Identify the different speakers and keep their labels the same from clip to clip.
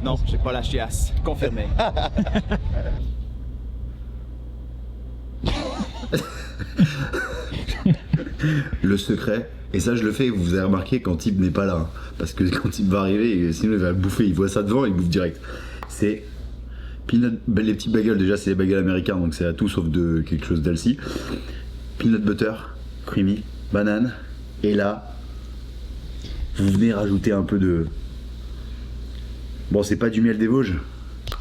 Speaker 1: Non, j'ai pas la chiasse. Confirmé.
Speaker 2: Le secret, et ça je le fais, vous avez remarqué quand Tib n'est pas là, hein, parce que quand Tib va arriver, sinon il va bouffer, il voit ça devant, il bouffe direct. C'est les petits bagels, déjà c'est des bagels américains, donc c'est à tout sauf de quelque chose d'healthy. Peanut butter, creamy, banane, et là, vous venez rajouter un peu de... Bon, c'est pas du miel des Vosges,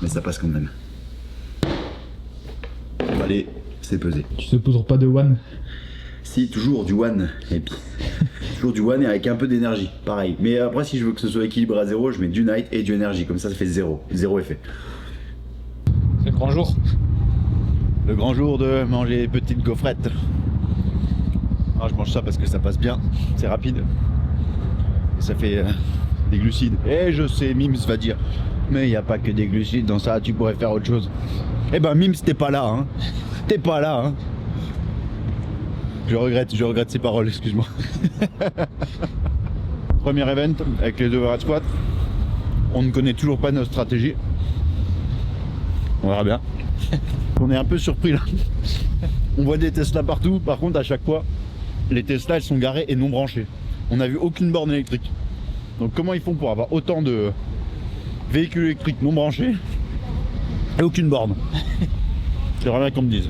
Speaker 2: mais ça passe quand même. Allez, c'est pesé.
Speaker 3: Tu te poudres pas de one?
Speaker 2: Si, toujours du one, et puis toujours du one et avec un peu d'énergie, pareil. Mais après, si je veux que ce soit équilibré à 0, je mets du night et du énergie, comme ça fait zéro effet.
Speaker 3: C'est le grand jour.
Speaker 2: Le grand jour de manger des petites gaufrettes. Alors, je mange ça parce que ça passe bien, c'est rapide. Et ça fait des glucides. Et je sais, Mims va dire, mais il n'y a pas que des glucides dans ça, tu pourrais faire autre chose. Eh ben Mims, t'es pas là, hein. T'es pas là, hein. Je regrette ces paroles, excuse-moi. Premier event avec les overhead squats. On ne connaît toujours pas notre stratégie. On verra bien. On est un peu surpris là. On voit des Tesla partout, par contre à chaque fois, les Tesla elles sont garées et non branchées. On n'a vu aucune borne électrique. Donc comment ils font pour avoir autant de véhicules électriques non branchés et aucune borne? J'aimerais bien qu'on me dise.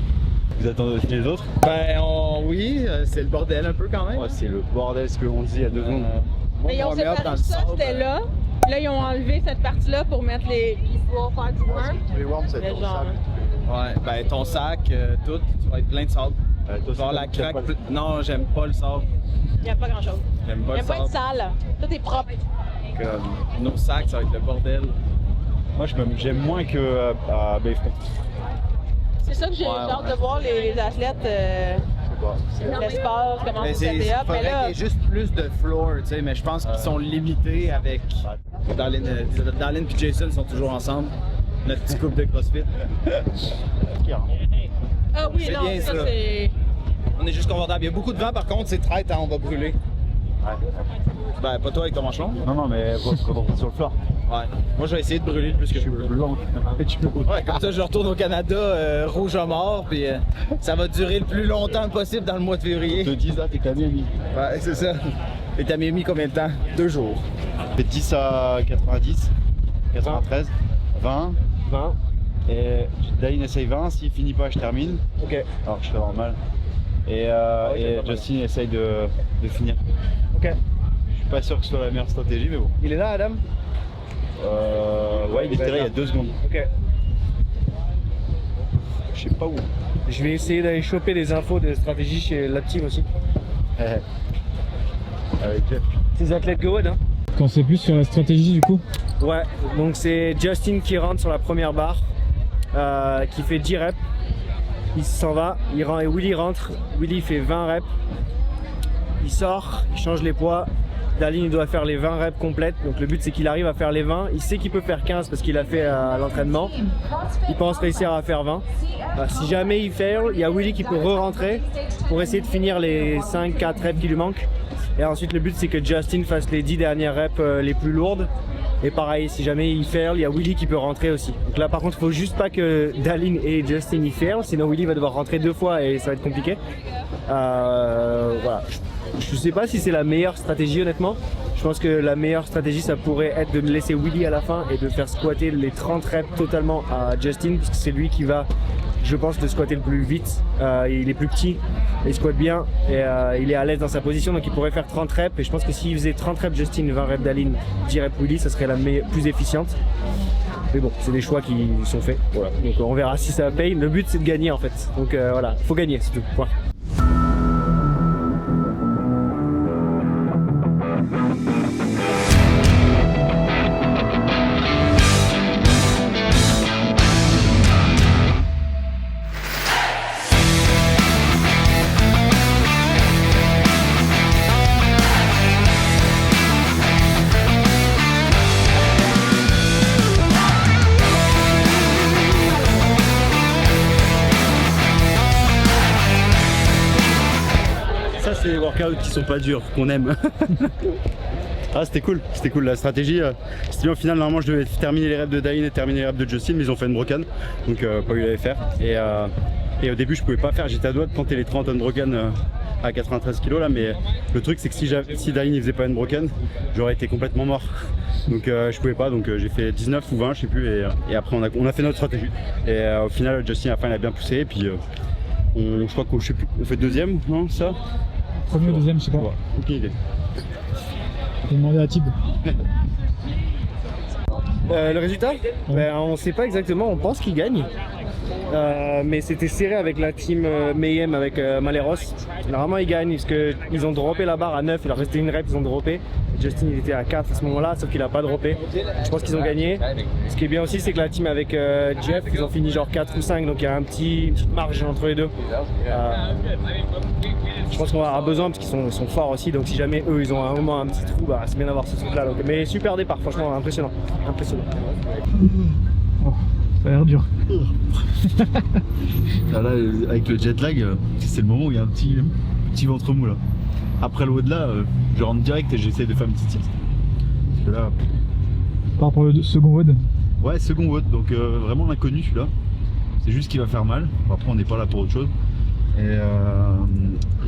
Speaker 2: Vous attendez aussi les autres?
Speaker 1: Ben oui, c'est le bordel un peu quand même.
Speaker 2: Ouais, c'est le bordel, ce qu'on disait il y a 2 secondes.
Speaker 4: Mais ils ont séparé ça, c'était là. Là, ils ont enlevé cette partie-là pour mettre les. Puis pouvoir faire du worm.
Speaker 2: Les worms, c'est ton sac.
Speaker 1: Ouais, ben ton sac, tout, tu vas être plein de sable. Genre la craque. Non, j'aime pas le sable.
Speaker 4: Il n'y a pas grand-chose.
Speaker 1: J'aime pas
Speaker 4: Il n'y
Speaker 1: le
Speaker 4: a pas de
Speaker 1: sable.
Speaker 4: sale. Tout est propre.
Speaker 1: Nos sacs, ça va être le bordel.
Speaker 2: Moi, j'aime moins que à Bayfront.
Speaker 4: C'est ça que j'ai hâte de voir les athlètes. L'espace, comment
Speaker 1: Mais
Speaker 4: c'est set up. Mais là,
Speaker 1: qu'il y ait juste plus de floor, tu sais, mais je pense qu'ils sont limités avec. Darlene et Jason sont toujours ensemble. Notre petit couple de CrossFit.
Speaker 4: ah oui,
Speaker 1: C'est
Speaker 4: non,
Speaker 1: bien,
Speaker 4: ça
Speaker 1: ça.
Speaker 4: c'est.
Speaker 1: On est juste confortable. Il y a beaucoup de vent par contre, c'est traite, hein, on va brûler. Ben, pas toi avec ton manche long.
Speaker 2: Non, mais sur le floor.
Speaker 1: Ouais. Moi, je vais essayer de brûler le plus que je peux. Ouais, comme ça, je retourne au Canada rouge à mort, puis ça va durer le plus longtemps possible dans le mois de février.
Speaker 2: De 10 à t'es quand même.
Speaker 1: Ouais, c'est ça. Et t'as mis combien de temps? 2 jours.
Speaker 2: Fait 10 à 90, 93, 20. Et Daline essaye 20, s'il finit pas, je termine.
Speaker 1: Ok.
Speaker 2: Alors je fais normal. Et Justin essaye de finir.
Speaker 1: Ok.
Speaker 2: Je suis pas sûr que ce soit la meilleure stratégie, mais bon.
Speaker 1: Il est là, Adam?
Speaker 2: Ouais, il était là il y a 2 secondes.
Speaker 1: Ok.
Speaker 2: Je sais pas où.
Speaker 5: Je vais essayer d'aller choper des infos de stratégie chez l'Active aussi.
Speaker 2: Avec Jeff.
Speaker 5: Ces athlètes Go Ahead, hein.
Speaker 3: T'en sais plus sur la stratégie du coup?
Speaker 5: Ouais, donc c'est Justin qui rentre sur la première barre, qui fait 10 reps. Il s'en va, et Willy rentre. Willy fait 20 reps. Il sort, il change les poids. Darlene il doit faire les 20 reps complètes. Donc le but c'est qu'il arrive à faire les 20. Il sait qu'il peut faire 15 parce qu'il a fait à l'entraînement. Il pense réussir à faire 20. Si jamais il fail, il y a Willy qui peut re-rentrer pour essayer de finir les 5-4 reps qui lui manquent. Et ensuite le but c'est que Justin fasse les 10 dernières reps les plus lourdes. Et pareil, si jamais il fail, il y a Willy qui peut rentrer aussi. Donc là par contre il faut juste pas que Darlene et Justin y fail, sinon Willy va devoir rentrer 2 fois et ça va être compliqué. Voilà. Je sais pas si c'est la meilleure stratégie honnêtement. Je pense que la meilleure stratégie ça pourrait être de laisser Willy à la fin et de faire squatter les 30 reps totalement à Justin parce que c'est lui qui va, je pense, le squatter le plus vite. Il est plus petit, il squatte bien et il est à l'aise dans sa position donc il pourrait faire 30 reps et je pense que s'il faisait 30 reps Justin, 20 reps Darlene, 10 reps Willy, ça serait la plus efficiente. Mais bon, c'est des choix qui sont faits. Voilà. Donc on verra si ça paye. Le but c'est de gagner en fait. Donc voilà, faut gagner, c'est tout. Point.
Speaker 2: Ça c'est les workouts qui sont pas durs, qu'on aime.
Speaker 6: Ah, c'était cool, la stratégie. C'était bien au final, normalement je devais terminer les reps de Dallin et terminer les reps de Justin, mais ils ont fait une broken, donc pas eu à les faire. Et au début je pouvais pas faire, j'étais à doigt de tenter les 30 unbroken à 93 kg là, mais le truc c'est que si Dallin il faisait pas une broken, j'aurais été complètement mort. Donc je pouvais pas, donc j'ai fait 19 ou 20 je sais plus, et après on a fait notre stratégie. Et au final Justin à la fin il a bien poussé, et puis je crois qu'on fait deuxième, non ça?
Speaker 3: Premier ou deuxième, je sais pas.
Speaker 6: Ouais, aucune idée.
Speaker 3: J'ai demandé à Tib.
Speaker 5: Le résultat, on sait pas exactement, on pense qu'il gagne. Mais c'était serré avec la team Mayhem avec Maleros. Normalement ils gagnent parce qu'ils ont droppé la barre à 9, il leur restait une rep, ils ont droppé. Justin il était à 4 à ce moment là, sauf qu'il a pas droppé. Je pense qu'ils ont gagné. Ce qui est bien aussi c'est que la team avec Jeff, ils ont fini genre 4 ou 5, donc il y a une petite marge entre les deux. Je pense qu'on va avoir besoin parce qu'ils sont forts aussi, donc si jamais eux ils ont à un moment un petit trou, bah, c'est bien d'avoir ce truc là. Donc, mais super départ, franchement impressionnant.
Speaker 3: Oh, ça a l'air dur.
Speaker 2: Là, avec le jet lag, c'est le moment où il y a un petit ventre mou là. Après le WOD là, je rentre direct et j'essaie de faire une petite sieste. Parce que là...
Speaker 3: Par rapport au second WOD.
Speaker 2: Ouais, second WOD, donc vraiment l'inconnu celui-là. C'est juste qu'il va faire mal. Bon, après on n'est pas là pour autre chose.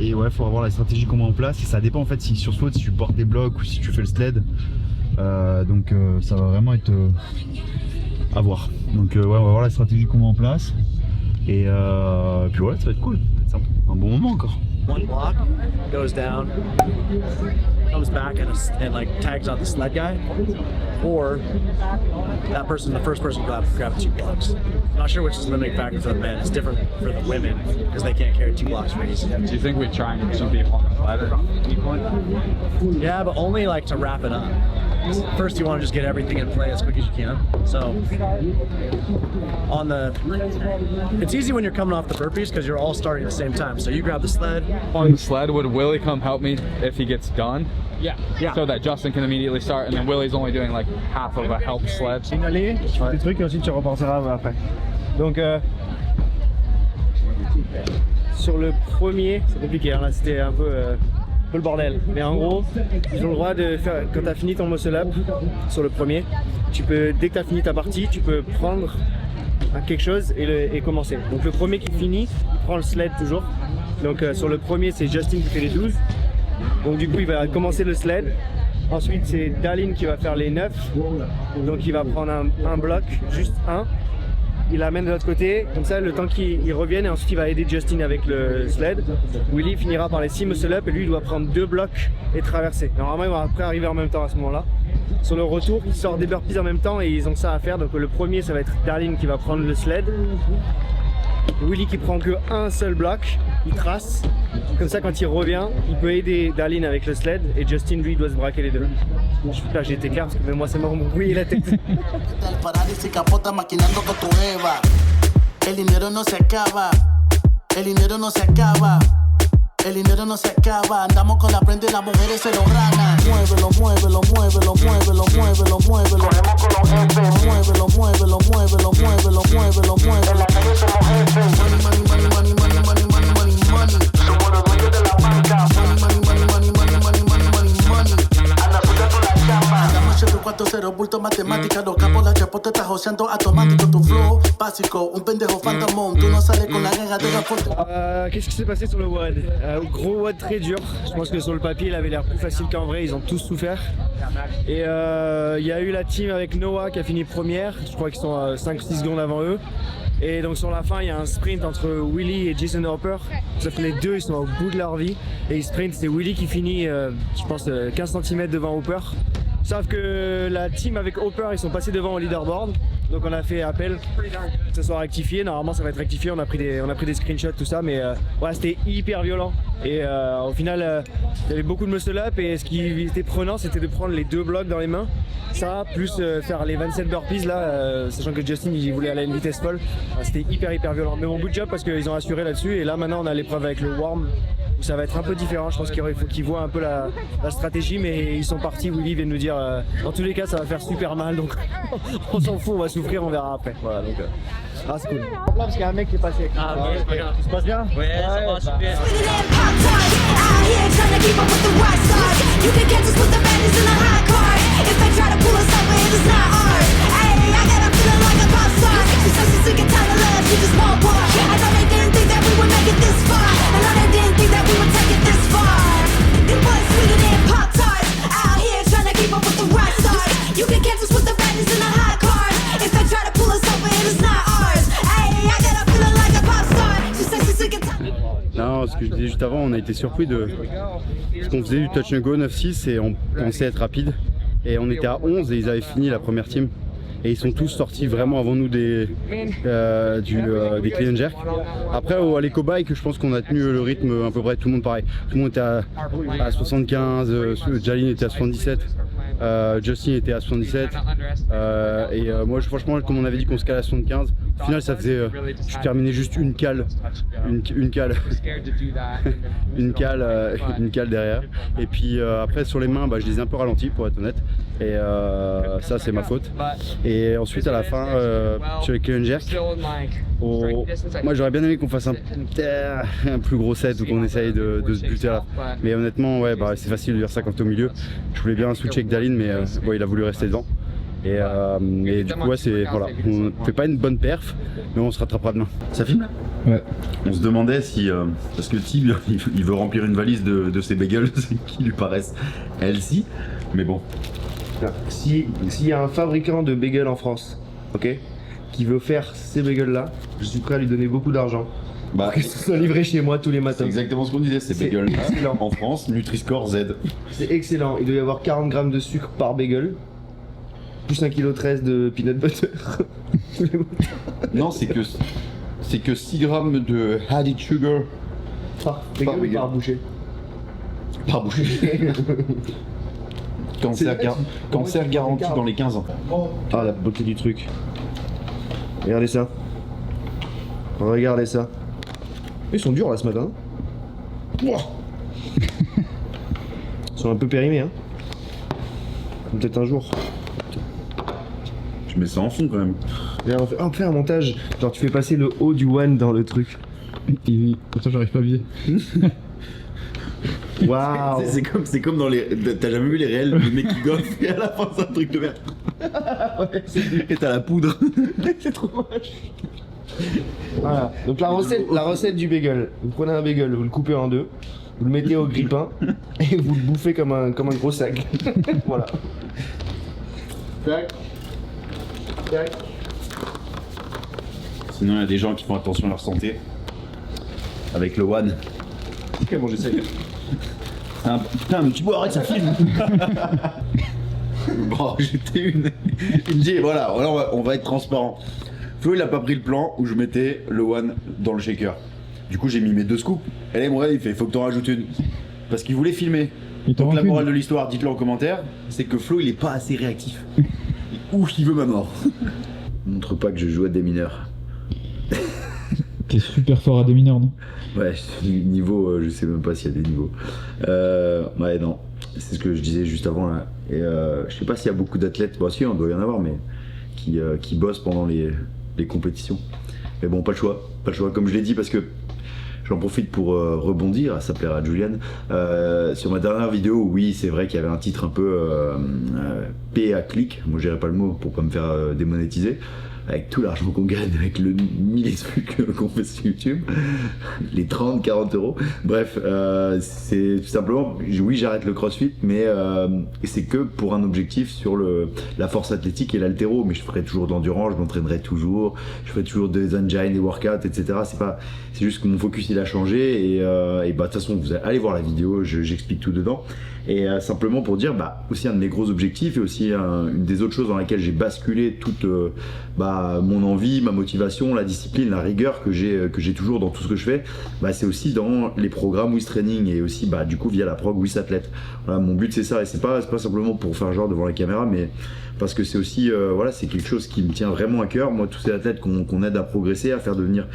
Speaker 2: Et ouais, faut avoir la stratégie qu'on met en place. Et ça dépend en fait si sur SWOT, si tu portes des blocs ou si tu fais le sled. Donc ça va vraiment être à voir. Donc ouais, on va voir la stratégie qu'on met en place. Et puis ouais, ça va être cool. Ça va être un bon moment encore.
Speaker 7: One block goes down, comes back and like tags out the sled guy, or that person, the first person grab 2 blocks. I'm not sure which is the limiting factor for the men. It's different for the women because they can't carry 2 blocks very easily.
Speaker 8: Do you think we try and get some people on the sled at any point?
Speaker 7: Yeah, but only like to wrap it up. First, you want to just get everything in play as quick as you can. So, it's easy when you're coming off the burpees because you're all starting at the same time. So you grab the sled.
Speaker 8: On the sled, would Willie come help me if he gets done?
Speaker 7: Yeah.
Speaker 8: So that Justin can immediately start, and then Willie's only doing like half of a help sled.
Speaker 5: Signaler, tu fais des trucs et ensuite tu repenseras après. Donc sur le premier, c'est compliqué, hein, là c'était un peu le bordel. Mais en gros, ils ont le droit de faire, quand tu as fini ton muscle up sur le premier, tu peux, dès que tu as fini ta partie, tu peux prendre quelque chose et commencer. Donc le premier qui finit, il prend le sled toujours. Donc sur le premier, c'est Justin qui fait les 12. Donc du coup, il va commencer le sled. Ensuite, c'est Dallin qui va faire les 9. Donc il va prendre un bloc, juste un. Il l'amène de l'autre côté, comme ça le temps qu'il revienne, et ensuite il va aider Justin avec le sled. Willy finira par les 6 muscle up et lui il doit prendre 2 blocs et traverser. Normalement ils vont après arriver en même temps à ce moment là. Sur le retour, ils sortent des burpees en même temps et ils ont ça à faire. Donc le premier ça va être Dallin qui va prendre le sled. Willy qui prend que un seul bloc, il trace. Comme ça quand il revient, il peut aider Dallin avec le sled et Justin lui il doit se braquer les deux. Là j'ai été clair parce que même moi ça m'a embrouillé la tête. El dinero no se acaba, el dinero no se acaba, el dinero no se acaba. Andamos con la prenda y las mujeres se lo ranan. Muévelo, muévelo, muévelo, muévelo, muévelo, muévelo. Muévelo, muévelo, muévelo, muévelo, muévelo, muévelo. En la calle somos jefes. Money, money, money, money, money, money, money, money. Somos los dueños de la banca. Money, money, money, money, money, money, money, money. Anda, suelta tu la chapa. Andamos 740, bulto matemática. Los capos, la chapote está joseando automático. Tu flow básico, un pendejo fantamón. Tu no sales con la ganga de la porte. Qu'est-ce qui s'est passé sur le WOD? Gros WOD très dur. Je pense que sur le papier, il avait l'air plus facile qu'en vrai. Ils ont tous souffert. Et il y a eu la team avec Noah qui a fini première. Je crois qu'ils sont 5-6 secondes avant eux. Et donc sur la fin, il y a un sprint entre Willy et Jason Hopper. Sauf que les deux, ils sont au bout de leur vie. Et ils sprintent, c'est Willy qui finit, je pense, 15 cm devant Hopper. Sauf que la team avec Hopper, ils sont passés devant au leaderboard. Donc on a fait appel que ce soit rectifié. Normalement ça va être rectifié, on a pris des screenshots, tout ça. Mais ouais, c'était hyper violent. Et au final, il y avait beaucoup de muscle up. Et ce qui était prenant, c'était de prendre les 2 blocs dans les mains. Ça, plus faire les 27 burpees là, sachant que Justin il voulait aller à une vitesse folle. C'était hyper violent. Mais bon, good job parce qu'ils ont assuré là-dessus. Et là maintenant on a l'épreuve avec le warm. où ça va être un peu différent. Je pense qu'il faut qu'ils voient un peu la stratégie, mais ils sont partis. Willy vient de nous dire dans tous les cas ça va faire super mal, donc on s'en fout, on va souffrir, on verra après. Voilà, donc c'est cool. Parce qu'il y a un mec qui est passé.
Speaker 1: Ah, ok, c'est pas grave.
Speaker 5: Ça se passe bien?
Speaker 1: Ouais, ça va super.
Speaker 6: Non, ce que je disais juste avant, on a été surpris de ce qu'on faisait du touch and go 9-6 et on pensait être rapide. Et on était à 11 et ils avaient fini la première team. Et ils sont tous sortis vraiment avant nous des clean and jerk. Après à l'éco-bike, je pense qu'on a tenu le rythme à peu près tout le monde pareil. Tout le monde était à 75, Jalin était à 77, Justin était à 77 et moi franchement comme on avait dit qu'on se calait à 75, au final ça faisait, je terminais juste une cale derrière. Et puis après sur les mains je les ai un peu ralentis pour être honnête et ça c'est ma faute. Et ensuite à la fin sur les clean and jerk, moi j'aurais bien aimé qu'on fasse un plus gros set ou qu'on essaye de se buter là. Mais honnêtement c'est facile de dire ça quand t'es au milieu. Je voulais bien switcher avec Dalin mais il a voulu rester devant. Et du coup voilà, on fait pas une bonne perf mais on se rattrapera demain.
Speaker 2: Ça filme là?
Speaker 3: Ouais.
Speaker 2: On se demandait si, parce que Tib il veut remplir une valise de ses bagels qui lui paraissent healthy, mais bon.
Speaker 9: S'il y a un fabricant de bagels en France, ok, qui veut faire ces bagels là, je suis prêt à lui donner beaucoup d'argent. Pour que ce soit livré chez moi tous les matins.
Speaker 2: C'est exactement ce qu'on disait, ces bagels là en France, Nutri-Score Z.
Speaker 9: C'est excellent, il doit y avoir 40 grammes de sucre par bagel, plus 1,13 kg de peanut butter.
Speaker 2: Non, c'est que 6 grammes de added sugar
Speaker 9: par bagel ou par bouchée?
Speaker 2: Par bouchée. Cancer garanti dans les 15 ans.
Speaker 9: Ah la beauté du truc. Regardez ça. Regardez ça. Ils sont durs là ce matin. Ils sont un peu périmés hein. Peut-être un jour.
Speaker 2: Je mets ça en fond quand même.
Speaker 9: On fait un montage. Genre tu fais passer le haut du one dans le truc.
Speaker 3: Pour ça j'arrive pas à viser.
Speaker 9: Waouh.
Speaker 2: C'est comme dans les... T'as jamais vu les réels, le mec qui goffe et à la fin c'est un truc de merde. Et t'as la poudre.
Speaker 9: C'est trop moche. Voilà. Donc la recette du bagel. Vous prenez un bagel, vous le coupez en deux, vous le mettez au grille-pain et vous le bouffez comme un gros sac. Voilà. Tac. Tac.
Speaker 2: Sinon il y a des gens qui font attention à leur santé. Avec le one.
Speaker 9: Ok bon j'essaye.
Speaker 2: Putain, mais tu peux arrêter, ça filme. Bon, j'étais une dit, voilà, on va être transparent. Flo, il a pas pris le plan où je mettais le one dans le shaker. Du coup, j'ai mis mes 2 scoops. Et là, il fait, faut que t'en rajoutes une. Parce qu'il voulait filmer. Donc la morale de l'histoire, dites-le en commentaire, c'est que Flo, il est pas assez réactif. Ou il veut ma mort. Montre pas que je joue à des mineurs.
Speaker 3: T'es super fort à des mineurs, non?
Speaker 2: Ouais, niveau, je sais même pas s'il y a des niveaux. Ouais, non, c'est ce que je disais juste avant là. Et je sais pas s'il y a beaucoup d'athlètes, bon si, on doit y en avoir, mais qui bossent pendant les compétitions. Mais bon, pas le choix, comme je l'ai dit, parce que j'en profite pour rebondir, ça plaira à Julian. Sur ma dernière vidéo, oui, c'est vrai qu'il y avait un titre un peu P à clic, moi je dirais pas le mot pour pas me faire démonétiser. Avec tout l'argent qu'on gagne, avec le milli-truc qu'on fait sur YouTube, les 30-40 euros. Bref, c'est tout simplement, oui j'arrête le crossfit, mais c'est que pour un objectif sur la force athlétique et l'haltéro, mais je ferai toujours de l'endurance, je m'entraînerai toujours, je ferai toujours des engines, des workouts, etc. C'est juste que mon focus il a changé et bah de toute façon vous allez voir la vidéo, j'explique tout dedans. Et simplement pour dire, bah aussi un de mes gros objectifs et aussi une des autres choses dans laquelle j'ai basculé toute mon envie, ma motivation, la discipline, la rigueur que j'ai toujours dans tout ce que je fais, bah c'est aussi dans les programmes With Training et aussi du coup via la prog With Athlete. Voilà, mon but c'est ça et c'est pas simplement pour faire genre devant la caméra, mais parce que c'est aussi voilà, c'est quelque chose qui me tient vraiment à cœur. Moi, tous ces athlètes qu'on aide à progresser, à faire devenir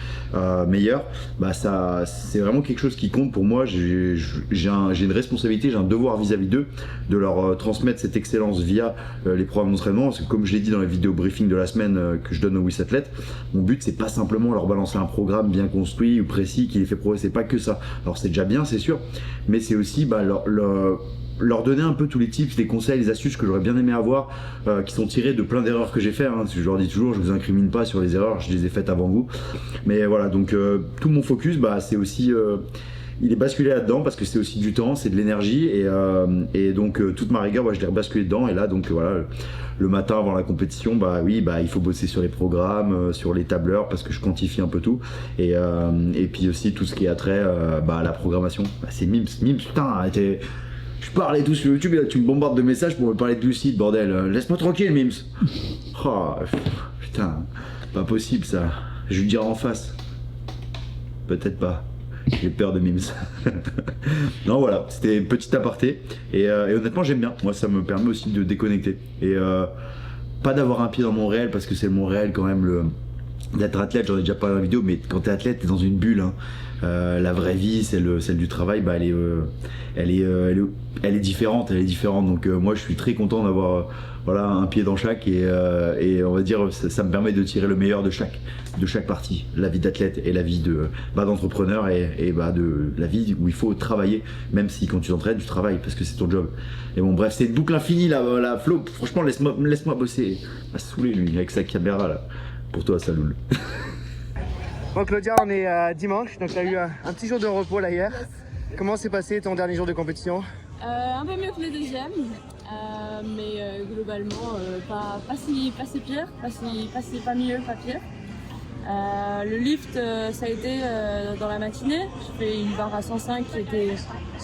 Speaker 2: meilleurs, bah ça, c'est vraiment quelque chose qui compte pour moi. J'ai une responsabilité, j'ai un devoir vis-à-vis d'eux, de leur transmettre cette excellence via les programmes d'entraînement. Parce que comme je l'ai dit dans les vidéos briefing de la semaine que je donne aux WIS athlètes, mon but c'est pas simplement leur balancer un programme bien construit ou précis qui les fait progresser, pas que ça. Alors c'est déjà bien, c'est sûr, mais c'est aussi bah, leur donner un peu tous les tips, les conseils, les astuces que j'aurais bien aimé avoir, qui sont tirés de plein d'erreurs que j'ai fait. Hein. Je leur dis toujours, je vous incrimine pas sur les erreurs, je les ai faites avant vous. Mais voilà, donc tout mon focus, bah, c'est aussi, il est basculé là-dedans parce que c'est aussi du temps, c'est de l'énergie et donc toute ma rigueur, bah, je l'ai rebasculé dedans. Et là, donc voilà, le matin avant la compétition, bah oui, bah il faut bosser sur les programmes, sur les tableurs parce que je quantifie un peu tout. Et puis aussi tout ce qui a trait bah, à la programmation. Bah, c'est Mims, putain, arrêtez. Je parle et tout sur YouTube et là tu me bombardes de messages pour me parler de Lucide, bordel. Laisse-moi tranquille, Mims. Oh, putain, pas possible ça. Je lui dirai en face. Peut-être pas. J'ai peur de Mims. Non, voilà, c'était petit aparté. Et honnêtement, j'aime bien. Moi, ça me permet aussi de déconnecter. Et pas d'avoir un pied dans mon réel parce que c'est mon réel quand même d'être athlète. J'en ai déjà parlé dans la vidéo, mais quand t'es athlète, t'es dans une bulle. Hein. La vraie vie, celle du travail, bah, elle est différente. Donc moi, je suis très content d'avoir voilà, un pied dans chaque et on va dire ça me permet de tirer le meilleur de chaque partie, la vie d'athlète et la vie d'entrepreneur et de la vie où il faut travailler, même si quand tu t'entraînes, tu travailles parce que c'est ton job. Et bon, bref, c'est une boucle infinie là, Flo. Franchement, laisse-moi bosser. Va se saouler lui avec sa caméra là. Pour toi, Saloul.
Speaker 9: Bon Claudia, on est dimanche, donc tu as eu un petit jour de repos là hier. Comment s'est passé ton dernier jour de compétition?
Speaker 10: Un peu mieux que le deuxième, mais globalement pas si pire, pas mieux, pas pire. Le lift, ça a été dans la matinée. J'ai fait une barre à 105 qui était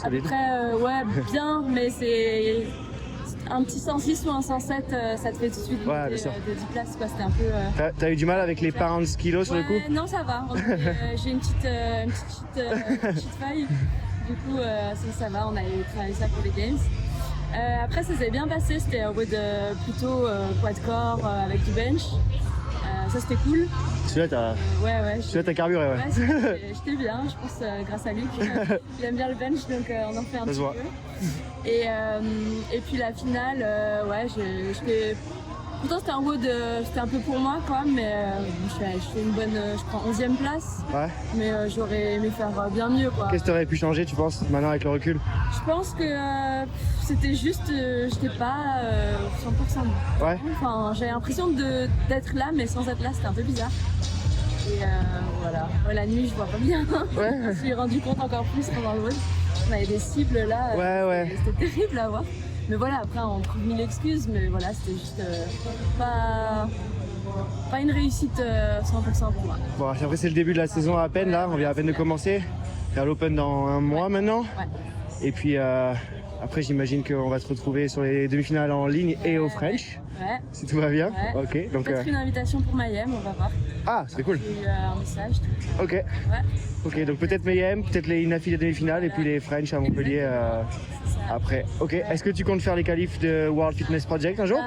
Speaker 10: à peu près bien, mais c'est un petit 106 ou un 107, ça te fait tout de suite de 10 places. C'était un peu.
Speaker 9: T'as eu du mal avec les pounds kilos sur le coup?
Speaker 10: Non, ça va. J'ai une petite faille. Du coup, ça va, on a travaillé ça pour les games. Après, ça s'est bien passé, c'était en mode plutôt poids de corps avec du bench. Ça, c'était cool.
Speaker 9: Celui-là, t'as carburé, ouais.
Speaker 10: J'étais bien, je pense, grâce à Luc. Il aime bien le bench, donc on en fait un petit peu. Et puis la finale, j'étais. Pourtant c'était un WOD, c'était un peu pour moi quoi, mais je fais une bonne, je prends 11e place. Ouais. Mais j'aurais aimé faire bien mieux quoi.
Speaker 9: Qu'est-ce que t'aurais pu changer tu penses, maintenant avec le recul?
Speaker 10: Je pense que c'était juste, j'étais pas 100% bon. Ouais. Enfin, j'avais l'impression d'être là, mais sans être là, c'était un peu bizarre. Et voilà, la nuit je vois pas bien. Ouais. Je me suis rendu compte encore plus pendant le WOD. On avait des cibles là, c'était terrible à voir. Mais voilà, après on trouve 1000 excuses, mais voilà, c'était juste pas une réussite 100% pour moi.
Speaker 9: Bon, après c'est le début de la saison à peine là, on vient à peine de commencer. Il y a l'Open dans un mois maintenant. Ouais. Et puis après j'imagine qu'on va se retrouver sur les demi-finales en ligne et au French. Ouais. Si tout va bien. Ouais. Ok. Donc
Speaker 10: peut-être une invitation pour Mayhem, on va voir.
Speaker 9: Ah, c'est cool.
Speaker 10: J'ai eu un message. Tout.
Speaker 9: Ok. Ouais. Ok, donc peut-être Mayhem, peut-être les Inafi de demi-finale et puis les French à Montpellier après. Ok. Est-ce que tu comptes faire les qualifs de World Fitness Project un jour?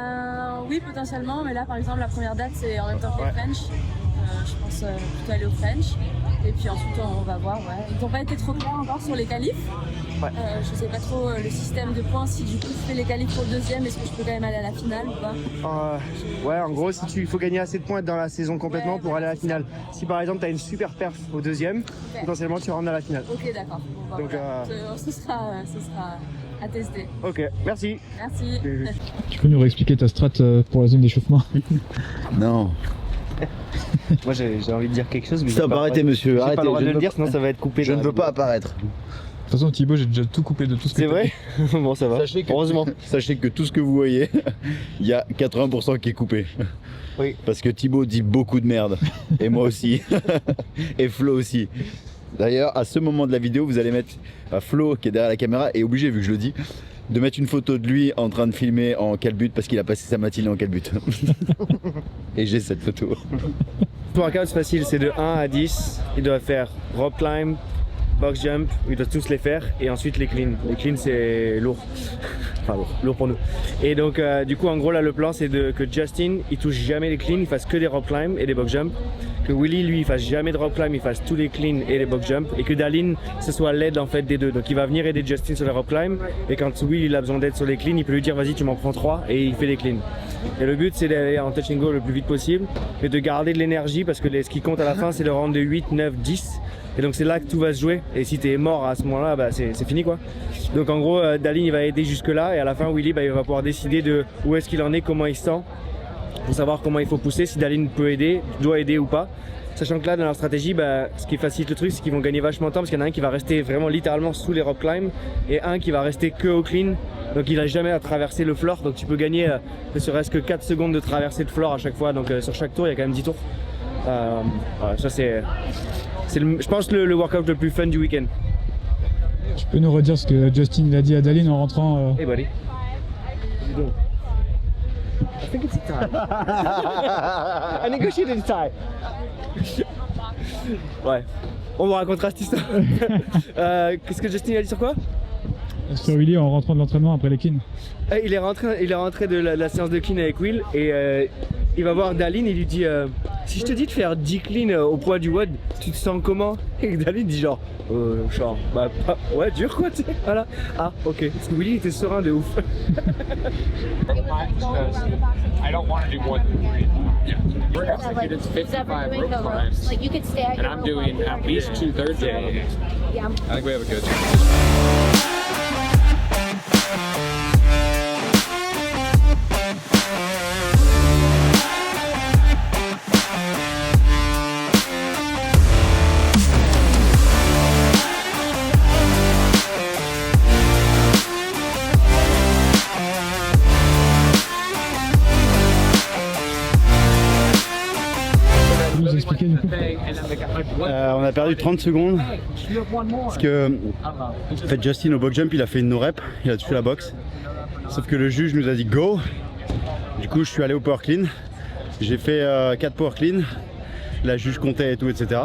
Speaker 10: Oui, potentiellement, mais là par exemple la première date c'est en même temps que les French. Je pense plutôt aller au French. Et puis ensuite on va voir. Ils n'ont pas été trop clairs encore sur les qualifs. Ouais. Je sais pas trop le système de points, si du coup je fais les qualifs pour le deuxième, est-ce que je peux quand même aller à la finale ou pas?
Speaker 9: Ouais, en gros, il faut gagner assez de points dans la saison complètement pour aller à la finale. Si par exemple tu as une super perf au deuxième, potentiellement tu rentres à la finale.
Speaker 10: Ok, d'accord. Bon, donc ce sera à tester.
Speaker 9: Ok, merci.
Speaker 10: Merci.
Speaker 3: Tu peux nous réexpliquer ta strat pour la zone d'échauffement?
Speaker 2: Non.
Speaker 9: Moi j'ai envie de dire quelque chose, mais
Speaker 2: stop, arrêtez monsieur, arrêtez.
Speaker 9: Pas le droit de le dire, sinon ça va être coupé.
Speaker 2: Je ne veux pas apparaître.
Speaker 3: De toute façon, Thibaut, j'ai déjà tout coupé de tout ce que
Speaker 9: c'est vrai. Bon, ça va.
Speaker 2: Heureusement. Sachez que tout ce que vous voyez, il y a 80% qui est coupé. Oui. Parce que Thibaut dit beaucoup de merde. Et moi aussi. Et Flo aussi. D'ailleurs, à ce moment de la vidéo, vous allez mettre Flo qui est derrière la caméra est obligé, vu que je le dis, de mettre une photo de lui en train de filmer en calbut parce qu'il a passé sa matinée en calbut. Et j'ai cette photo.
Speaker 5: Pour un workout facile, c'est de 1 à 10. Il doit faire rope climb, box jump, il doit tous les faire et ensuite les cleans. Les cleans c'est lourd. enfin lourd pour nous. Et donc du coup en gros là le plan c'est que Justin il touche jamais les cleans, il fasse que des rope climb et des box jump, que Willy lui il fasse jamais de rope climb, il fasse tous les cleans et les box jump, et que Dallin ce soit l'aide en fait des deux. Donc il va venir aider Justin sur les rope climb, et quand Will il a besoin d'aide sur les cleans, il peut lui dire vas-y tu m'en prends 3 et il fait les cleans. Et le but c'est d'aller en touch and go le plus vite possible et de garder de l'énergie, parce que ce qui compte à la fin c'est le round de 8, 9, 10. Et donc c'est là que tout va se jouer, et si t'es mort à ce moment là bah c'est fini quoi. Donc en gros Dallin il va aider jusque là, et à la fin Willy bah, il va pouvoir décider de où est-ce qu'il en est, comment il se sent, pour savoir comment il faut pousser, si Dallin peut aider, doit aider ou pas. Sachant que là dans leur stratégie, bah, ce qui facilite le truc c'est qu'ils vont gagner vachement de temps, parce qu'il y en a un qui va rester vraiment littéralement sous les rope climb et un qui va rester que au clean, donc il n'a jamais à traverser le floor. Donc tu peux gagner ne serait-ce que 4 secondes de traversée de floor à chaque fois, donc sur chaque tour il y a quand même 10 tours. Ouais, ça c'est je pense le workout le plus fun du week-end.
Speaker 3: Tu peux nous redire ce que Justin a dit à Dallin en rentrant
Speaker 5: Hey buddy. I think it's a tie. I negotiated a tie. Ouais. On vous racontera cette histoire. Qu'est-ce que Justin a dit sur quoi?
Speaker 3: Sur Willy en rentrant de l'entraînement après les cleans.
Speaker 5: Il est rentré de la séance de clean avec Will, et il va voir Dallin et il lui dit si je te dis de faire 10 clean au poids du WOD, tu te sens comment? Et Dallin dit genre bah ouais dur quoi, tu sais, voilà. Ah ok, parce que Willy était serein de ouf.
Speaker 8: I don't want to do more than 3. We're executing 55 rope climbs,
Speaker 11: Like you could stay at
Speaker 8: and I'm doing at least 2/3 of them.
Speaker 11: Yeah.
Speaker 8: I think we have a good chance.
Speaker 6: On a perdu 30 secondes parce que en fait, Justin au box jump il a fait une no rep, il a touché la box, sauf que le juge nous a dit go. Du coup je suis allé au power clean, j'ai fait 4 power clean, la juge comptait et tout etc.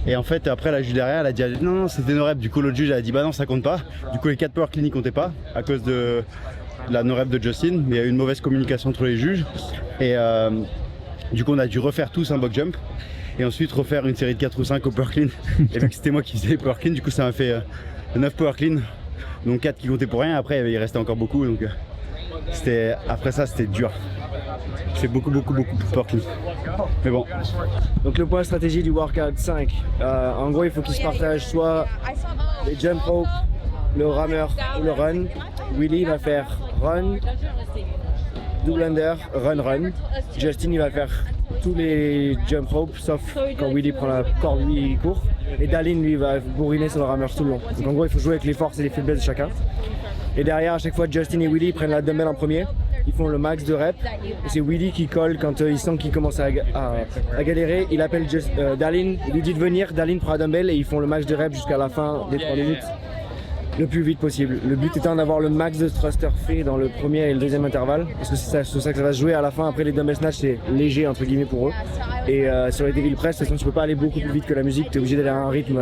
Speaker 6: Et en fait après la juge derrière elle a dit non c'était no rep, du coup l'autre juge a dit bah non ça compte pas. Du coup les 4 power clean ils comptaient pas à cause de la no rep de Justin, mais il y a eu une mauvaise communication entre les juges, et du coup on a dû refaire tous un box jump et ensuite refaire une série de 4 ou 5 au power clean. Et vu que c'était moi qui faisais les power clean, du coup ça m'a fait 9 power clean, donc 4 qui comptaient pour rien. Après il restait encore beaucoup, donc après ça c'était dur. J'ai fait beaucoup de power clean, mais bon.
Speaker 5: Donc le point stratégie du workout 5, en gros il faut qu'ils se partagent soit les jump rope, le rameur ou le run. Willy va faire run, double under, run. Justin il va faire tous les jump rope sauf quand Willy prend la corde, lui il court, et Dallin lui va bourriner sur le rameur tout le long. Donc en gros il faut jouer avec les forces et les faiblesses de chacun. Et derrière à chaque fois Justin et Willy prennent la dumbbell en premier, ils font le max de reps, et c'est Willy qui colle quand il sent qu'il commence à galérer. Il appelle Dallin, il lui dit de venir, Dallin prend la dumbbell et ils font le max de reps jusqu'à la fin des 3 minutes le plus vite possible. Le but étant d'avoir le max de thruster fait dans le premier et le deuxième intervalle, parce que c'est sur ça que ça va se jouer à la fin. Après les dumbbell snatch c'est léger entre guillemets pour eux, et sur les devil press de toute façon tu peux pas aller beaucoup plus vite que la musique, tu es obligé d'aller à un rythme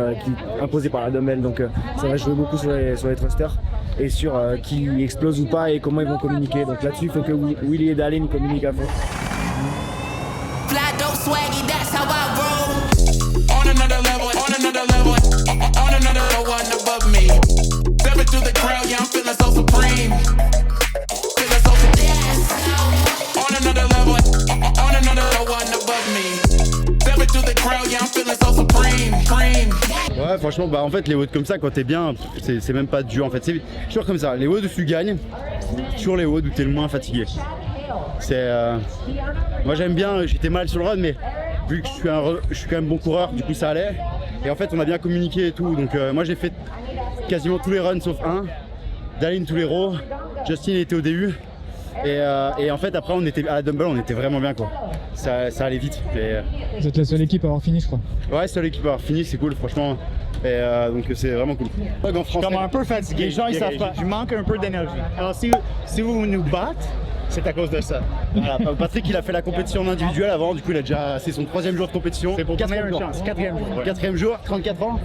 Speaker 5: imposé par la dumbbell, donc ça va jouer beaucoup sur les thrusters et sur qui explose ou pas et comment ils vont communiquer. Donc là-dessus il faut que Willy et Dallin communiquent à fond.
Speaker 12: Fly dope swaggy, that's how I roll. On another level, on another level, on another one above me. Step through the crowd, yeah, I'm feeling so supreme. Feeling so supreme. On another level, on another one above me. Step through the crowd, yeah, I'm feeling so supreme.
Speaker 6: Ouais, franchement, bah en fait, les WOD comme ça, quand t'es bien, c'est même pas dur en fait. C'est toujours comme ça. Les WOD où tu gagnes, toujours les WOD où t'es le moins fatigué. Moi j'aime bien, j'étais mal sur le run, mais vu que je suis quand même bon coureur, du coup ça allait. Et en fait, on a bien communiqué et tout. Donc moi j'ai fait quasiment tous les runs sauf un. Dallin tous les rows. Justin était au début. Et en fait, après, on était à la dumbbell, on était vraiment bien quoi. Ça allait vite.
Speaker 3: Vous êtes la seule équipe à avoir fini, je crois.
Speaker 6: Ouais, seule équipe à avoir fini, c'est cool, franchement. Et donc c'est vraiment cool.
Speaker 1: Comme un peu fatigué, les gens ils savent pas, je manque un peu d'énergie. Alors si vous nous battez,
Speaker 6: c'est à cause de ça. Voilà, Patrick il a fait la compétition individuelle avant, du coup c'est son 3e jour de compétition.
Speaker 11: C'est pour donner une chance, 4e jour. Ouais.
Speaker 6: 4e jour, 34 ans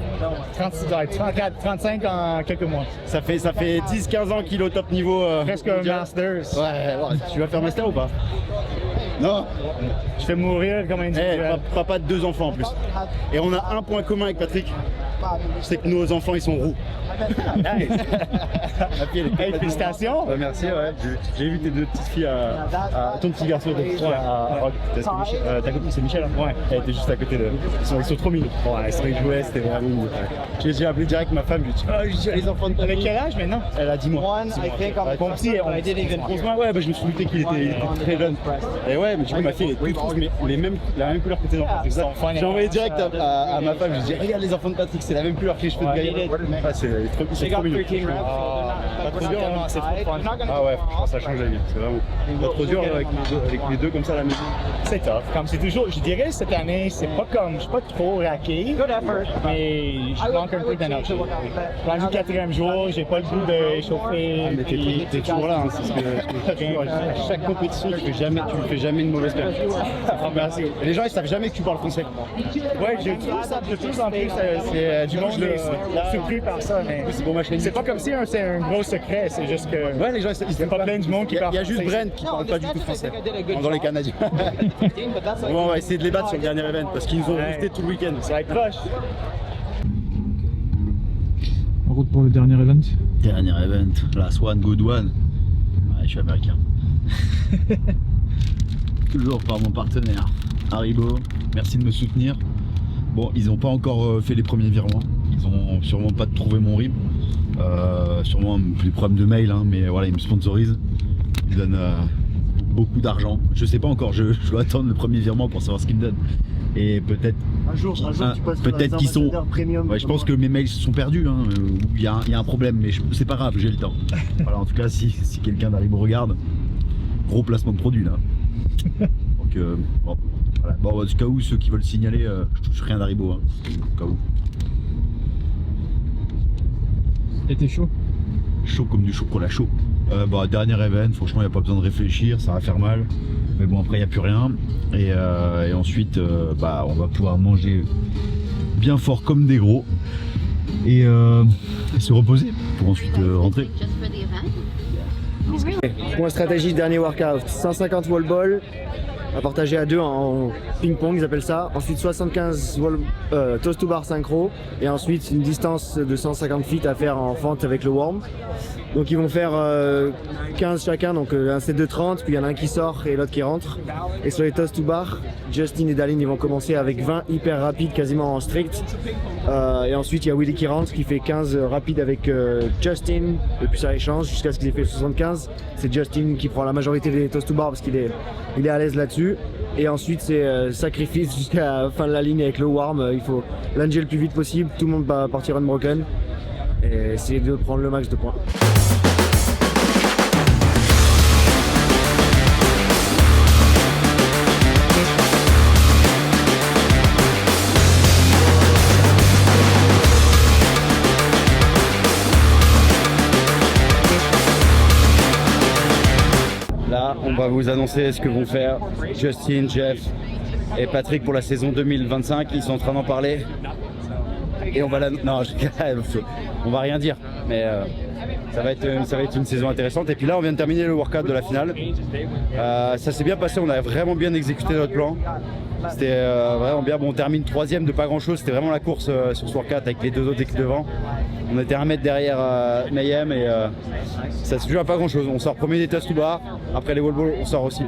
Speaker 11: 35 en quelques mois.
Speaker 6: Ça fait 10-15 ans qu'il est au top niveau.
Speaker 11: Presque un Masters.
Speaker 6: Ouais, tu vas faire Master ou pas? Non.
Speaker 11: Je fais mourir comme individuel.
Speaker 6: Papa de 2 enfants en plus. Et on a un point commun avec Patrick, c'est que nos enfants ils sont roux.
Speaker 11: Nice. Hey, félicitations.
Speaker 6: Merci, ouais. J'ai vu tes 2 petites filles à ton petit garçon à Rock. Ta copine c'est Michel, hein? Ouais. Elle était juste à côté de. Ils sont trop mignons. Ouais, ils jouaient, c'était vraiment mignon. J'ai appelé direct ma femme, je lui ai dit les enfants de.
Speaker 11: Avec quel âge maintenant?
Speaker 6: Elle a 10 mois.
Speaker 11: Mon petit, on a été les 11 mois.
Speaker 6: Ouais, bah je me suis douté qu'il était très jeune. Et ouais, mais du coup ma fille elle est toute rouge, mais la même couleur que tes enfants. C'est ça. J'ai envoyé direct à ma femme, je lui ai dit regarde les enfants de Patrick, c'est la même couleur que les cheveux de Gaël. C'est trop mignon. Pas trop dur, c'est trop fun. Ah ouais, franchement ça change la vie, c'est vraiment pas trop dur avec les 2 comme ça à la maison.
Speaker 11: C'est tough, comme c'est toujours, je dirais cette année, c'est pas comme, je suis pas trop raqué, mais je manque un peu d'énergie. Rendu 4e jour, j'ai pas le goût de chauffer.
Speaker 6: Mais t'es toujours là, hein, c'est ce que chaque compétition, tu fais jamais une mauvaise perte. Merci. Les gens ils savent jamais que tu parles français.
Speaker 11: Ouais, je trouve ça de plus en plus, c'est du monde surpris par ça, mais c'est pas comme si c'est un gros secret, c'est juste que
Speaker 6: ouais, les gens
Speaker 11: il y a pas plein de monde qui parle.
Speaker 6: Il y a juste Brent qui parle pas du tout français dans les Canadiens. Bon, on va essayer de les battre sur le dernier event parce qu'ils nous ont resté tout le week-end.
Speaker 11: Ça va être proche.
Speaker 3: En route pour le dernier event.
Speaker 2: Dernier event, la Swan Good One. Ouais, je suis américain. Toujours par mon partenaire Haribo, merci de me soutenir. Bon, ils n'ont pas encore fait les premiers virements, ils ont sûrement pas trouvé mon RIB, sûrement les problèmes de mail, hein, mais voilà, ils me sponsorisent, ils me donnent beaucoup d'argent. Je sais pas encore, je dois attendre le premier virement pour savoir ce qu'ils me donnent. Et peut-être
Speaker 13: un jour tu passes
Speaker 2: peut-être qu'ils sont
Speaker 13: premium.
Speaker 2: Ouais, je pense que mes mails sont perdus, hein, ou il y a un problème, mais c'est pas grave, j'ai le temps. Voilà, en tout cas, si quelqu'un d'Haribo regarde, gros placement de produit là. Donc bon, voilà. Bon, au cas où ceux qui veulent signaler, je touche rien d'Haribo, hein, au cas où.
Speaker 3: Et t'es chaud?
Speaker 2: Chaud comme du chocolat chaud. Bah, dernier event, franchement il n'y a pas besoin de réfléchir, ça va faire mal. Mais bon, après il n'y a plus rien. Et ensuite bah, on va pouvoir manger bien fort comme des gros. Et se reposer pour ensuite rentrer.
Speaker 5: Point stratégie, dernier workout, 150 wall ball à partager à 2 en ping-pong, ils appellent ça. Ensuite 75 toast to bar synchro et ensuite une distance de 150 feet à faire en fente avec le worm. Donc ils vont faire 15 chacun, donc un set de 30, puis il y en a un qui sort et l'autre qui rentre. Et sur les toast to bar, Justin et Daline ils vont commencer avec 20 hyper rapides quasiment en strict. Et ensuite il y a Willy qui rentre qui fait 15 rapides avec Justin, et puis ça échange jusqu'à ce qu'il ait fait 75. C'est Justin qui prend la majorité des toast to bar parce qu'il est à l'aise là-dessus. Et ensuite c'est sacrifice jusqu'à la fin de la ligne avec le warm. Il faut langer le plus vite possible, tout le monde va partir unbroken et essayer de prendre le max de points.
Speaker 6: Là, on va vous annoncer ce que vont faire Justin, Jeff et Patrick pour la saison 2025. Ils sont en train d'en parler. Et on va on va rien dire, mais ça va être une saison intéressante. Et puis là, on vient de terminer le workout de la finale. Ça s'est bien passé, on a vraiment bien exécuté notre plan. C'était vraiment bien. Bon, on termine 3ème de pas grand chose. C'était vraiment la course sur ce workout avec les 2 autres équipes devant. On était 1 mètre derrière Mayhem et ça se joue à pas grand chose. On sort premier des toast to bar. Après les wall balls, on sort aussi.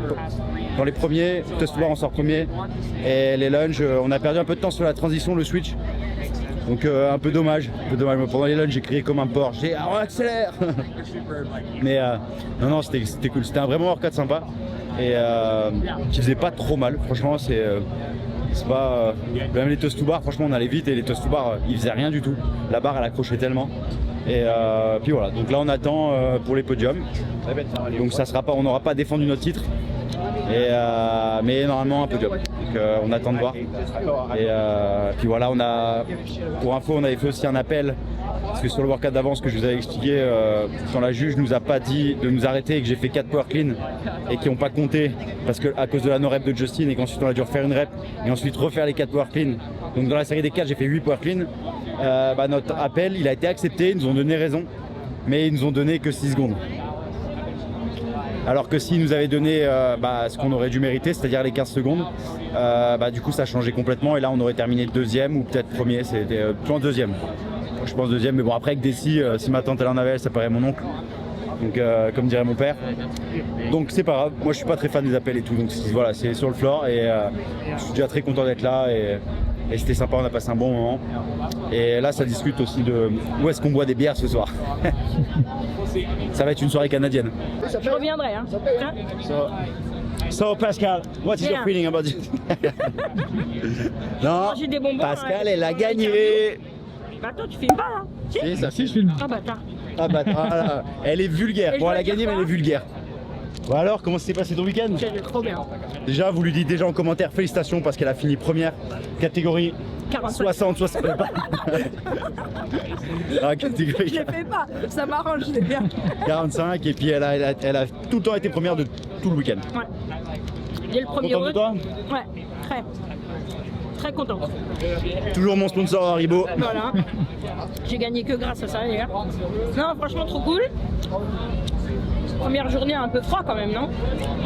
Speaker 6: Dans les premiers, toast to bar, on sort premier. Et les lunges, on a perdu un peu de temps sur la transition, le switch. Donc un peu dommage. Pendant les lunges, j'ai crié comme un porc. J'ai dit on accélère. Mais non, c'était cool. C'était un vraiment workout sympa et qui faisait pas trop mal. Franchement, c'est pas même les toast to bar. Franchement, on allait vite et les toast to bar, ils faisaient rien du tout. La barre, elle accrochait tellement. Et puis voilà. Donc là, on attend pour les podiums. Donc ça sera pas, on n'aura pas défendu notre titre. Mais normalement un podium. Donc on attend de voir. Et puis voilà, pour info, on avait fait aussi un appel. Parce que sur le workout d'avant, ce que je vous avais expliqué, quand la juge nous a pas dit de nous arrêter et que j'ai fait 4 power clean et qui n'ont pas compté parce que à cause de la no-rep de Justin et qu'ensuite on a dû refaire une rep et ensuite refaire les 4 power clean. Donc dans la série des 4, j'ai fait 8 power clean. Notre appel, il a été accepté, ils nous ont donné raison, mais ils nous ont donné que 6 secondes. Alors que s'ils nous avaient donné ce qu'on aurait dû mériter, c'est-à-dire les 15 secondes, du coup ça a changé complètement et là on aurait terminé deuxième ou peut-être premier, c'était deuxième. Je pense deuxième, mais bon après avec Desi, si ma tante elle en avait, elle s'appellerait mon oncle. Donc comme dirait mon père. Donc c'est pas grave, moi je suis pas très fan des appels et tout, donc voilà, c'est sur le floor et je suis déjà très content d'être là et c'était sympa, on a passé un bon moment. Et là ça discute aussi de où est-ce qu'on boit des bières ce soir. Ça va être une soirée canadienne.
Speaker 4: Je reviendrai, hein.
Speaker 6: So Pascal, what is your feeling about it? Non,
Speaker 4: j'ai des bonbons,
Speaker 6: Pascal elle a gagné.
Speaker 4: Bah toi tu filmes pas là?
Speaker 3: Si, ça, si, je filme.
Speaker 4: Ah bâtard.
Speaker 6: Ah bah, elle est vulgaire. Bon, elle a gagné, mais elle est vulgaire. Bon alors, comment s'est passé ton week-end?
Speaker 4: C'était trop bien.
Speaker 6: Déjà, vous lui dites déjà en commentaire félicitations parce qu'elle a fini première catégorie 60. Ah, catégorie.
Speaker 4: Je l'ai fait pas, ça m'arrange, c'est bien.
Speaker 6: 45 et puis elle a tout le temps été première de tout le week-end.
Speaker 4: Ouais. Dès le premier
Speaker 6: Contente de toi?
Speaker 4: Ouais, très contente.
Speaker 6: Toujours mon sponsor Haribo.
Speaker 4: Voilà. J'ai gagné que grâce à ça d'ailleurs. Non, franchement trop cool. Première journée un peu froid quand même, non?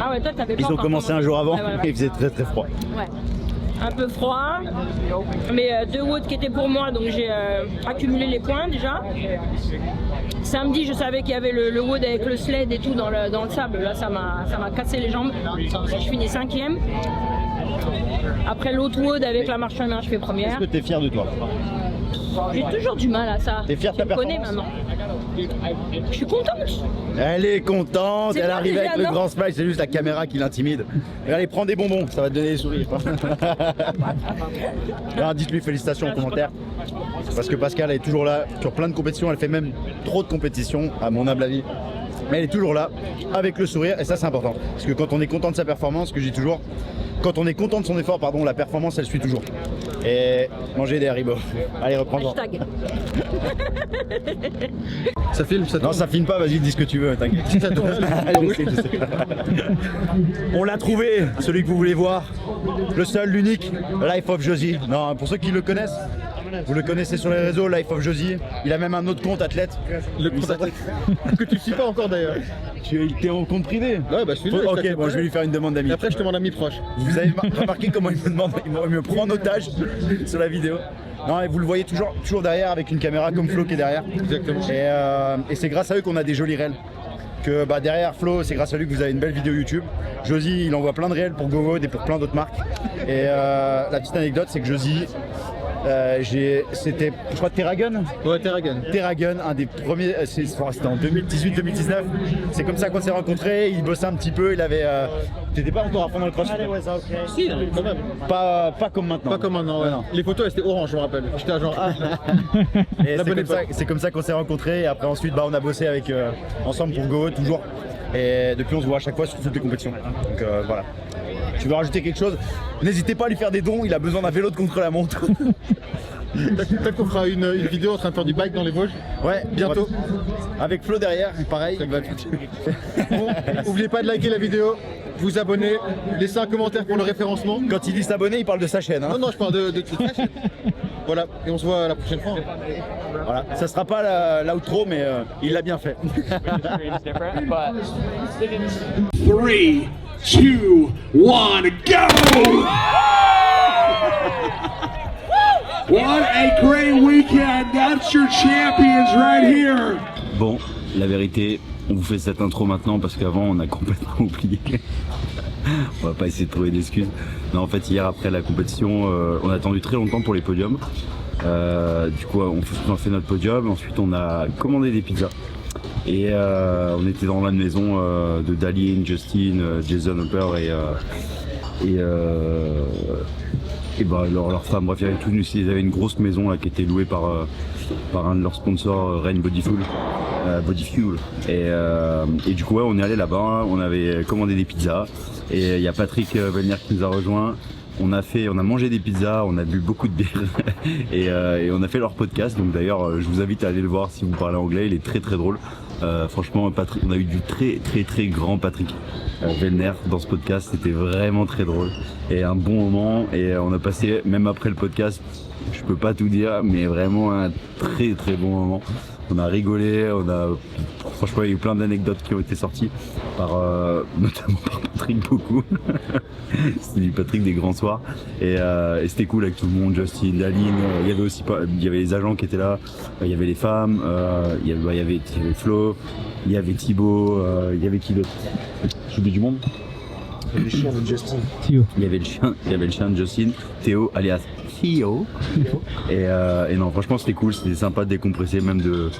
Speaker 4: Ah ouais, toi t'avais pas.
Speaker 6: Ils ont commencé un jour avant,
Speaker 4: ouais, voilà.
Speaker 6: Il faisait très très froid.
Speaker 4: Ouais. Un peu froid, mais 2 watts qui étaient pour moi, donc j'ai accumulé les points déjà. Samedi, je savais qu'il y avait le wood avec le sled et tout dans le sable. Là, ça m'a cassé les jambes. Je finis 5e. Après l'autre wood avec la marche à main, je fais première.
Speaker 6: Est-ce que tu es fier de toi?
Speaker 4: J'ai toujours du mal à ça.
Speaker 6: T'es fier de ta performance?
Speaker 4: Tu me connais maintenant. Je suis contente.
Speaker 6: Elle est contente, elle arrive avec le grand smile, c'est juste la caméra qui l'intimide. Allez, prends des bonbons, ça va te donner des sourires. Dites-lui félicitations en commentaire. Parce que Pascal est toujours là sur plein de compétitions, elle fait même trop de compétitions, à mon humble avis. Mais elle est toujours là, avec le sourire, et ça c'est important. Parce que quand on est content de sa performance, ce que je dis toujours, quand on est content de son effort, pardon, la performance elle suit toujours. Et manger des Haribo. Allez, reprends-en.
Speaker 9: Ça filme, ça tourne.
Speaker 6: Non, ça filme pas, vas-y, dis ce que tu veux, t'inquiète. Je sais. On l'a trouvé, celui que vous voulez voir. Le seul, l'unique, Life of Josie. Non, pour ceux qui le connaissent, vous le connaissez sur les réseaux, Life of Josie. Il a même un autre compte athlète. Le compte athlète que tu suis pas encore d'ailleurs. T'es en compte privé? Ouais, bah je suis là. Ok, bon, je vais lui faire une demande d'amis. Après, je te demande ami proche. Vous avez remarqué comment il me prend en otage sur la vidéo? Non, et vous le voyez toujours derrière avec une caméra comme Flo qui est derrière. Exactement. Et c'est grâce à eux qu'on a des jolis réels. Que derrière Flo, c'est grâce à lui que vous avez une belle vidéo YouTube. Josie, il envoie plein de réels pour GoGo et pour plein d'autres marques. Et la petite anecdote, c'est que Josie, c'était, je crois, Terragun. Ouais, Terragun. Terragun, un des premiers, c'était en 2018-2019. C'est comme ça qu'on s'est rencontrés. Il bossait un petit peu. Il avait. T'étais pas encore à fond dans le crossfit? Si, quand même. Pas comme maintenant. Pas comme maintenant, ouais. Les photos, elles étaient orange, je me rappelle. J'étais genre. Et c'est comme ça qu'on s'est rencontrés. Et après, ensuite, on a bossé avec, ensemble pour Go, toujours. Et depuis, on se voit à chaque fois sur toutes les compétitions. Donc voilà. Tu veux rajouter quelque chose? N'hésitez pas à lui faire des dons, il a besoin d'un vélo de contre-la-montre. Peut-être qu'on fera une vidéo en train de faire du bike dans les Vosges. Ouais, bientôt. Avec Flo derrière, pareil. Bon, n'oubliez pas de liker la vidéo, vous abonner, laisser un commentaire pour le référencement. Quand il dit s'abonner, il parle de sa chaîne. Hein. Non, je parle de ta chaîne. Voilà, et on se voit la prochaine fois. Voilà, ça sera pas l'outro, mais il l'a bien fait.
Speaker 12: 3, 2, 1, go! What a great weekend! That's your champions right here!
Speaker 6: Bon, la vérité, on vous fait cette intro maintenant parce qu'avant on a complètement oublié. On va pas essayer de trouver d'excuses. Non, en fait, hier après la compétition, on a attendu très longtemps pour les podiums. Du coup, on a fait notre podium. Ensuite, on a commandé des pizzas. Et on était dans la maison de Daline, Justin, Jason Hopper et leur femme. Bref, ils avaient une grosse maison là, qui était louée par un de leurs sponsors, Rain Body Fuel. Et du coup, ouais, on est allé là-bas, on avait commandé des pizzas. Et il y a Patrick Velner qui nous a rejoint. on a mangé des pizzas, on a bu beaucoup de bière et on a fait leur podcast. Donc d'ailleurs, je vous invite à aller le voir si vous parlez anglais, il est très très drôle. Franchement, Patrick, on a eu du très grand Patrick Vellner dans ce podcast, c'était vraiment très drôle et un bon moment. Et on a passé, même après le podcast, je peux pas tout dire, mais vraiment un très bon moment. On a rigolé, franchement il y a eu plein d'anecdotes qui ont été sorties notamment par Patrick beaucoup. C'était du Patrick des grands soirs et c'était cool avec tout le monde, Justin, Aline, il y avait les agents qui étaient là, il y avait les femmes, il y avait Flo, il y avait Thibaut, il y avait qui d'autre? J'oublie du monde.
Speaker 9: Il y avait le chien de Justin.
Speaker 3: Théo.
Speaker 6: Il y avait le chien de Justin, Théo alias Theo. Et non, franchement c'était cool, c'était sympa de décompresser, même de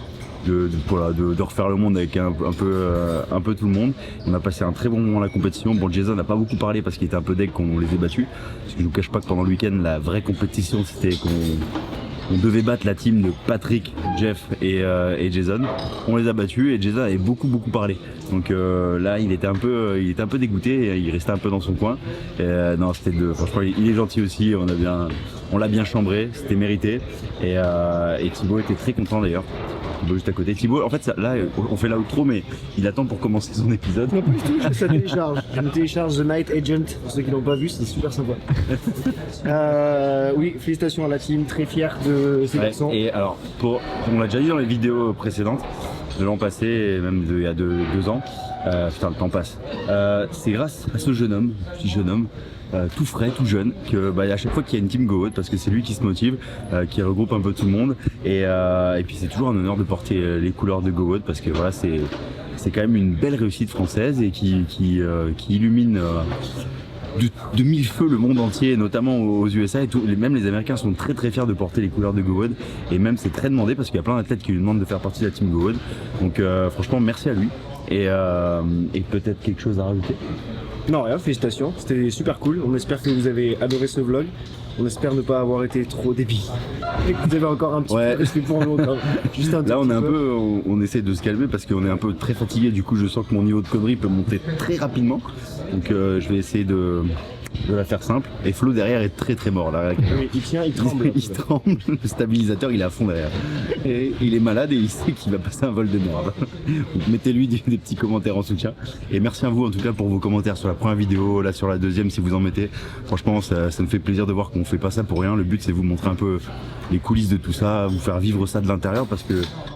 Speaker 6: refaire le monde avec un peu tout le monde. On a passé un très bon moment à la compétition. Bon, Jason n'a pas beaucoup parlé parce qu'il était un peu deg qu'on les ait battus. Parce que je vous cache pas que pendant le week-end, la vraie compétition c'était qu'on devait battre la team de Patrick, Jeff et Jason. On les a battus et Jason avait beaucoup parlé. Donc là il était un peu dégoûté, il restait un peu dans son coin. Non, franchement il est gentil aussi, on l'a bien chambré, c'était mérité. Et Thibaut était très content d'ailleurs. Thibaut juste à côté. Thibaut, en fait là on fait l'outro mais il attend pour commencer son épisode.
Speaker 9: Non, pas du tout, ça télécharge. Je me télécharge The Night Agent, pour ceux qui l'ont pas vu, c'est super sympa. Oui, félicitations à la team, très fier de ces garçons.
Speaker 6: Et alors, on l'a déjà dit dans les vidéos précédentes, de l'an passé et même il y a 2 ans, putain le temps passe. C'est grâce à ce petit jeune homme, tout frais, tout jeune, que à chaque fois qu'il y a une team GoWood, parce que c'est lui qui se motive, qui regroupe un peu tout le monde, et puis c'est toujours un honneur de porter les couleurs de GoWood, parce que voilà, c'est quand même une belle réussite française et qui illumine de mille feux le monde entier, notamment aux USA et tout. Même les Américains sont très fiers de porter les couleurs de GoWood, et même c'est très demandé parce qu'il y a plein d'athlètes qui lui demandent de faire partie de la team GoWood. Donc franchement merci à lui et peut-être quelque chose à rajouter.
Speaker 9: Non, rien, félicitations, c'était super cool. On espère que vous avez adoré ce vlog. On espère ne pas avoir été trop débile. Et que vous avez encore un petit peu de respect pour nous. Juste
Speaker 6: là, on essaie de se calmer parce qu'on est un peu très fatigué. Du coup, je sens que mon niveau de connerie peut monter très rapidement. Donc, je vais essayer de la faire simple. Et Flo derrière est très mort là.
Speaker 9: Oui, il tient, il tremble.
Speaker 6: Il tremble. Le stabilisateur, il est à fond derrière. Et il est malade et il sait qu'il va passer un vol de merde. Donc mettez-lui des petits commentaires en soutien. Et merci à vous en tout cas pour vos commentaires sur la première vidéo, là sur la deuxième si vous en mettez. Franchement, ça me fait plaisir de voir qu'on fait pas ça pour rien. Le but c'est de vous montrer un peu les coulisses de tout ça, vous faire vivre ça de l'intérieur parce que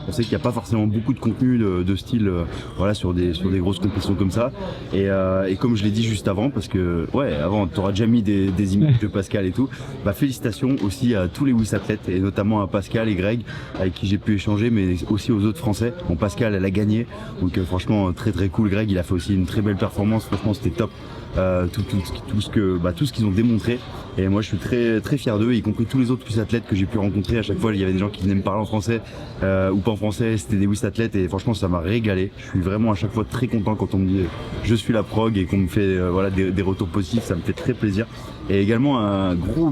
Speaker 6: on sait qu'il n'y a pas forcément beaucoup de contenu de style voilà, sur des grosses compétitions comme ça. Et comme je l'ai dit juste avant, parce que ouais, avant t'auras déjà mis des images de Pascal et tout, félicitations aussi à tous les WIS athlètes et notamment à Pascal et Greg avec qui j'ai pu échanger, mais aussi aux autres Français. Bon, Pascal elle a gagné, donc franchement très cool. Greg il a fait aussi une très belle performance, franchement c'était top. Tout ce qu'ils ont démontré, et moi je suis très fier d'eux, y compris tous les autres WIS athlètes que j'ai pu rencontrer. À chaque fois il y avait des gens qui venaient me parler en français ou pas en français, c'était des WIS athlètes et franchement ça m'a régalé. Je suis vraiment à chaque fois très content quand on me dit je suis la prog et qu'on me fait voilà, des retours positifs, ça me fait très plaisir. Et également un gros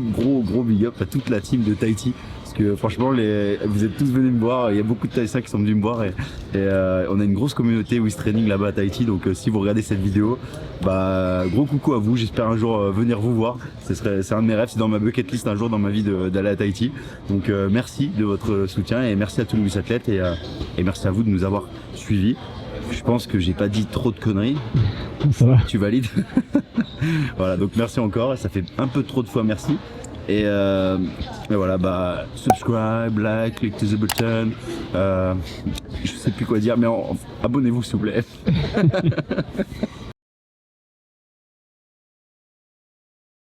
Speaker 6: big up à toute la team de Tahiti. Que franchement vous êtes tous venus me voir, il y a beaucoup de Tahitiens qui sont venus me voir et on a une grosse communauté WIS Training là-bas à Tahiti, donc si vous regardez cette vidéo, gros coucou à vous, j'espère un jour venir vous voir, c'est un de mes rêves, c'est dans ma bucket list un jour dans ma vie d'aller à Tahiti, donc merci de votre soutien et merci à tous les WIS athlètes et merci à vous de nous avoir suivis. Je pense que j'ai pas dit trop de conneries.
Speaker 3: Ça va.
Speaker 6: Tu valides? Voilà, donc merci encore, ça fait un peu trop de fois merci. Et voilà, subscribe, like, click to the button, je sais plus quoi dire, mais abonnez-vous s'il vous plaît.